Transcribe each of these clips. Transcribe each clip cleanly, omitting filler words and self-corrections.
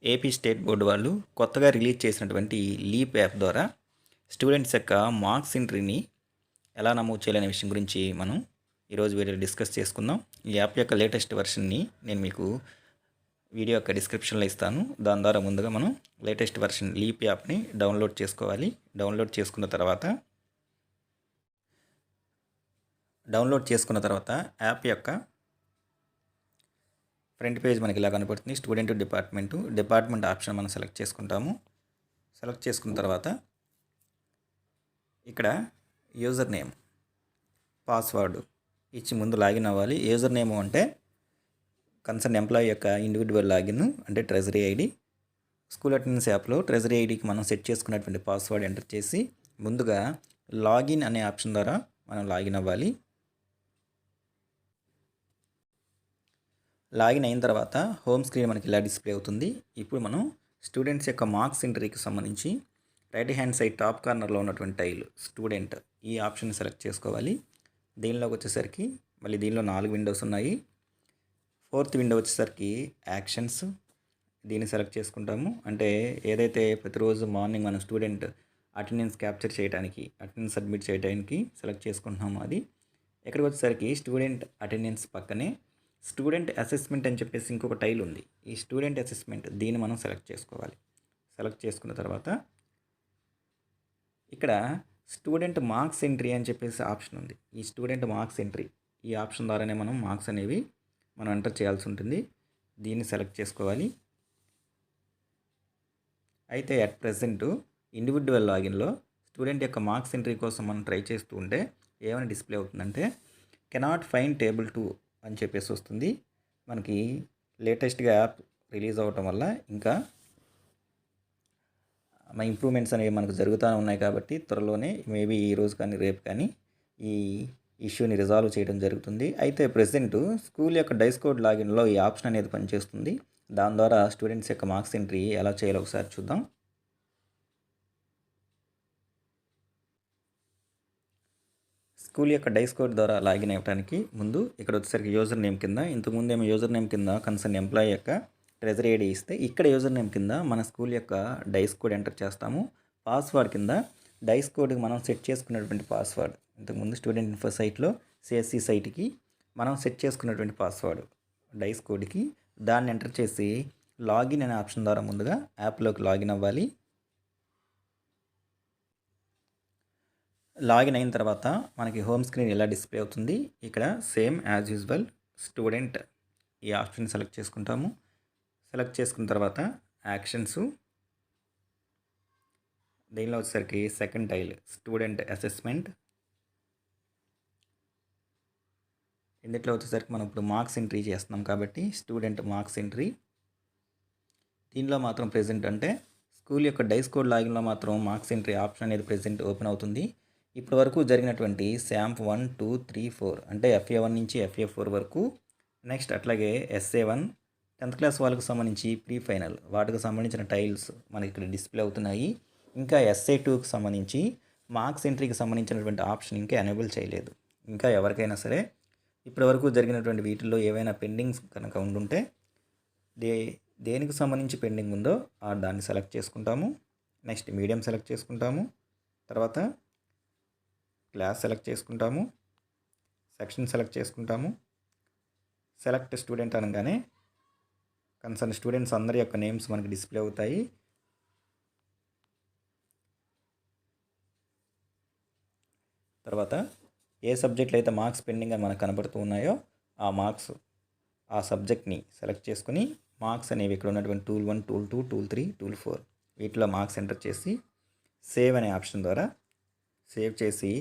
AP state board వాళ్ళు కొత్తగా release చేసినటువంటి లీప్ యాప్ ద్వారా స్టూడెంట్స్ యొక్క మార్క్స్ ఎంట్రీని ఎలా నమోదు చేయాలనే విషయం గురించి మనం ఈరోజు వీడియోలో డిస్కస్ చేసుకుందాం. ఈ యాప్ యొక్క లేటెస్ట్ వెర్షన్ని నేను మీకు వీడియో యొక్క డిస్క్రిప్షన్లో ఇస్తాను. దాని ద్వారా ముందుగా మనం లేటెస్ట్ వెర్షన్ లీప్ యాప్ని డౌన్లోడ్ చేసుకోవాలి. డౌన్లోడ్ చేసుకున్న తర్వాత యాప్ యొక్క ఫ్రంట్ పేజ్ మనకి ఇలా కనపడుతుంది. స్టూడెంట్ డిపార్ట్మెంట్ ఆప్షన్ మనం సెలెక్ట్ చేసుకుంటాము. సెలెక్ట్ చేసుకున్న తర్వాత ఇక్కడ యూజర్ నేమ్, పాస్వర్డ్ ఇచ్చి ముందు లాగిన్ అవ్వాలి. యూజర్ నేమ్ అంటే కన్సర్న్ ఎంప్లాయీ యొక్క ఇండివిజువల్ లాగిన్ అంటే ట్రెజరీ ఐడి. స్కూల్ అటెండెన్స్ యాప్లో ట్రెజరీ ఐడికి మనం సెట్ చేసుకున్నటువంటి పాస్వర్డ్ ఎంటర్ చేసి ముందుగా లాగిన్ అనే ఆప్షన్ ద్వారా మనం లాగిన్ అవ్వాలి. లాగిన్ అయిన తర్వాత హోమ్ స్క్రీన్ మనకి ఇలా డిస్ప్లే అవుతుంది. ఇప్పుడు మనం స్టూడెంట్స్ యొక్క మార్క్స్ ఎంట్రీకి సంబంధించి రైట్ హ్యాండ్ సైడ్ టాప్ కార్నర్లో ఉన్నటువంటి టైల్ స్టూడెంట్ ఈ ఆప్షన్ సెలెక్ట్ చేసుకోవాలి. దీనిలోకి వచ్చేసరికి మళ్ళీ దీనిలో 4 విండోస్ ఉన్నాయి. 4th విండో వచ్చేసరికి యాక్షన్స్, దీన్ని సెలెక్ట్ చేసుకుంటాము. అంటే ఏదైతే ప్రతిరోజు మార్నింగ్ మనం స్టూడెంట్ అటెండెన్స్ క్యాప్చర్ చేయడానికి, అటెండెన్స్ సబ్మిట్ చేయడానికి సెలెక్ట్ చేసుకుంటున్నాము అది. ఇక్కడికి వచ్చేసరికి స్టూడెంట్ అటెండెన్స్ పక్కనే స్టూడెంట్ అసెస్మెంట్ అని చెప్పేసి ఇంకొక టైల్ ఉంది. ఈ స్టూడెంట్ అసెస్మెంట్ దీన్ని మనం సెలెక్ట్ చేసుకోవాలి. సెలెక్ట్ చేసుకున్న తర్వాత ఇక్కడ స్టూడెంట్ మార్క్స్ ఎంట్రీ అని చెప్పేసి ఆప్షన్ ఉంది. ఈ స్టూడెంట్ మార్క్స్ ఎంట్రీ ఈ ఆప్షన్ ద్వారానే మనం మార్క్స్ అనేవి మనం ఎంటర్ చేయాల్సి ఉంటుంది. దీన్ని సెలెక్ట్ చేసుకోవాలి. అయితే అట్ ప్రెజెంట్ ఇండివిజువల్ లాగిన్లో స్టూడెంట్ యొక్క మార్క్స్ ఎంట్రీ కోసం మనం ట్రై చేస్తూ ఉంటే ఏమైనా డిస్ప్లే అవుతుందంటే కెనాట్ ఫైండ్ టేబుల్ 2 అని చెప్పేసి వస్తుంది. మనకి లేటెస్ట్గా యాప్ రిలీజ్ అవ్వటం వల్ల ఇంకా ఇంప్రూవ్మెంట్స్ అనేవి మనకు జరుగుతూ ఉన్నాయి కాబట్టి త్వరలోనే మేబీ ఈరోజు కానీ రేపు కానీ ఈ ఇష్యూని రిజాల్వ్ చేయడం జరుగుతుంది. అయితే ప్రెసెంట్ స్కూల్ యొక్క డైస్ కోడ్ లాగిన్లో ఈ ఆప్షన్ అనేది పనిచేస్తుంది. దాని ద్వారా స్టూడెంట్స్ యొక్క మార్క్స్ ఎంట్రీ ఎలా చేయాలో ఒకసారి చూద్దాం. స్కూల్ యొక్క డైస్ కోడ్ ద్వారా లాగిన్ అవ్వడానికి ముందు ఇక్కడ వచ్చేసరికి యూజర్ నేమ్ కింద, ఇంతకుముందు ఏమో యూజర్ నేమ్ కింద కన్సర్న్ ఎంప్లాయీ యొక్క ట్రెజరీ ఐడి ఇస్తే ఇక్కడ యూజర్ నేమ్ కింద మన స్కూల్ యొక్క డైస్ కోడ్ ఎంటర్ చేస్తాము. పాస్వర్డ్ కింద డైస్ కోడ్కి మనం సెట్ చేసుకున్నటువంటి పాస్వర్డ్, ఇంతకుముందు స్టూడెంట్ ఇన్ఫో సైట్లో సిఎస్సి సైట్కి మనం సెట్ చేసుకున్నటువంటి పాస్వర్డ్ డైస్ కోడ్కి దాన్ని ఎంటర్ చేసి లాగిన్ అనే ఆప్షన్ ద్వారా ముందుగా యాప్లోకి లాగిన్ అవ్వాలి. లాగిన్ అయిన తర్వాత మనకి హోమ్ స్క్రీన్ ఇలా డిస్ప్లే అవుతుంది. ఇక్కడ సేమ్ యాజ్ యూజువల్ స్టూడెంట్ ఈ ఆప్షన్ సెలెక్ట్ చేసుకుంటాము. సెలెక్ట్ చేసుకున్న తర్వాత యాక్షన్స్, దీనిలో వచ్చేసరికి సెకండ్ టైల్ స్టూడెంట్ అసెస్మెంట్, ఇందులో వచ్చేసరికి మనం ఇప్పుడు మార్క్స్ ఎంట్రీ చేస్తున్నాం కాబట్టి స్టూడెంట్ మార్క్స్ ఎంట్రీ. దీనిలో మాత్రం ప్రెజెంట్ అంటే స్కూల్ యొక్క డైస్ కోడ్ లాగిన్లో మాత్రం మార్క్స్ ఎంట్రీ ఆప్షన్ అనేది ప్రెజెంట్ ఓపెన్ అవుతుంది. ఇప్పటి వరకు జరిగినటువంటి శాంప్ 1, 2, 3, 4 అంటే FA1 నుంచి FA4 వరకు, నెక్స్ట్ అట్లాగే SA1 10th క్లాస్ వాళ్ళకు సంబంధించి ప్రీ ఫైనల్ వాటికి సంబంధించిన టైల్స్ మనకి ఇక్కడ డిస్ప్లే అవుతున్నాయి. ఇంకా SA2కి సంబంధించి మార్క్స్ ఎంట్రీకి సంబంధించినటువంటి ఆప్షన్ ఇంకా ఎనేబుల్ చేయలేదు. ఇంకా ఎవరికైనా సరే ఇప్పటి వరకు జరిగినటువంటి వీటిల్లో ఏవైనా పెండింగ్స్ కనుక ఉండుంటే దేనికి సంబంధించి పెండింగ్ ఉందో దాన్ని సెలెక్ట్ చేసుకుంటాము. నెక్స్ట్ మీడియం సెలెక్ట్ చేసుకుంటాము. తర్వాత క్లాస్ సెలెక్ట్ చేసుకుంటాము. సెక్షన్ సెలెక్ట్ చేసుకుంటాము. సెలెక్ట్ స్టూడెంట్ అనగానే కన్సర్న్ స్టూడెంట్స్ అందరి యొక్క నేమ్స్ మనకి డిస్ప్లే అవుతాయి. తర్వాత ఏ సబ్జెక్టులు అయితే మార్క్స్ పెండింగ్ అని మనకు కనబడుతూ ఉన్నాయో ఆ సబ్జెక్ట్ని సెలెక్ట్ చేసుకుని మార్క్స్ అనేవి ఇక్కడ ఉన్నటువంటి టూల్ 1, టూల్ 2, టూల్ 3, టూల్ 4 వీటిలో మార్క్స్ ఎంటర్ చేసి సేవ్ అనే ఆప్షన్ ద్వారా సేవ్ చేసి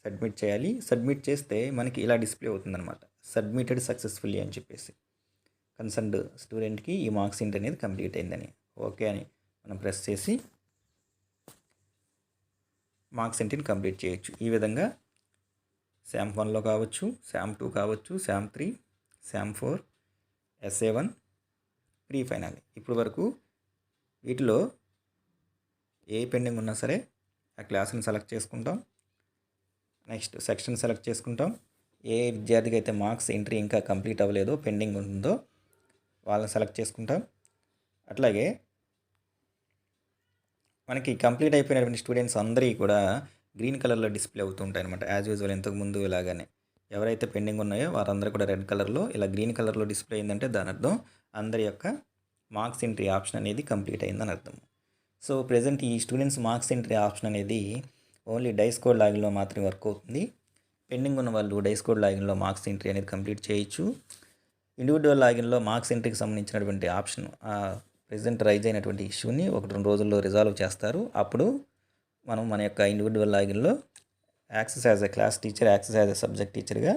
సబ్మిట్ చేయాలి. సబ్మిట్ చేస్తే మనకి ఇలా డిస్ప్లే అవుతుందన్నమాట, సబ్మిటెడ్ సక్సెస్ఫుల్లీ అని చెప్పేసి. కన్సర్న్డ్ స్టూడెంట్కి ఈ మార్క్స్ ఎంట్రీ అనేది కంప్లీట్ అయిందని ఓకే అని మనం ప్రెస్ చేసి మార్క్స్ ఎంట్రీని కంప్లీట్ చేయొచ్చు. ఈ విధంగా శాంప్ 1లో కావచ్చు, శాంప్ 2 కావచ్చు, శాంప్ 3, శాంప్ 4, SA1 ప్రీ ఫైనల్ ఇప్పుడు వరకు వీటిలో ఏ పెండింగ్ ఉన్నా సరే ఆ క్లాస్ని సెలెక్ట్ చేసుకుంటాం. నెక్స్ట్ సెక్షన్ సెలెక్ట్ చేసుకుంటాం. ఏ విద్యార్థికి అయితే మార్క్స్ ఎంట్రీ ఇంకా కంప్లీట్ అవ్వలేదో పెండింగ్ ఉంటుందో వాళ్ళని సెలెక్ట్ చేసుకుంటాం. అట్లాగే మనకి కంప్లీట్ అయిపోయినటువంటి స్టూడెంట్స్ అందరివి కూడా గ్రీన్ కలర్లో డిస్ప్లే అవుతుంటాయి అనమాట. యాజ్ యూజువల్ ఇంతకుముందు ఇలాగానే. ఎవరైతే పెండింగ్ ఉన్నాయో వారందరూ కూడా రెడ్ కలర్లో, ఇలా గ్రీన్ కలర్లో డిస్ప్లే అయిందంటే దాని అర్థం అందరి యొక్క మార్క్స్ ఎంట్రీ ఆప్షన్ అనేది కంప్లీట్ అయిందని అర్థం. సో ప్రెజెంట్ ఈ స్టూడెంట్స్ మార్క్స్ ఎంట్రీ ఆప్షన్ అనేది ఓన్లీ డైస్ కోడ్ లాగిన్లో మాత్రమే వర్క్ అవుతుంది. పెండింగ్ ఉన్న వాళ్ళు డైస్ కోడ్ లాగిన్లో మార్క్స్ ఎంట్రీ అనేది కంప్లీట్ చేయొచ్చు. ఇండివిజువల్ లాగిన్లో మార్క్స్ ఎంట్రీకి సంబంధించినటువంటి ఆప్షన్ ప్రెజెంట్ రైజ్ అయినటువంటి ఇష్యూని 1-2 రోజుల్లో రిజాల్వ్ చేస్తారు. అప్పుడు మనం మన యొక్క ఇండివిజువల్ లాగిన్లో access as a class teacher, access as a subject టీచర్గా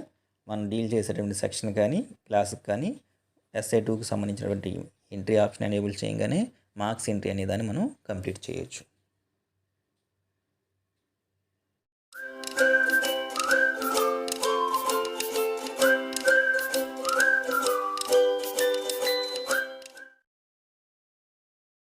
మనం డీల్ చేసేటువంటి సెక్షన్ కానీ క్లాస్కి కానీ SA2కి సంబంధించినటువంటి ఎంట్రీ ఆప్షన్ ఎనేబుల్ చేయగానే మార్క్స్ ఎంట్రీ అనే దాన్ని మనం కంప్లీట్ చేయొచ్చు.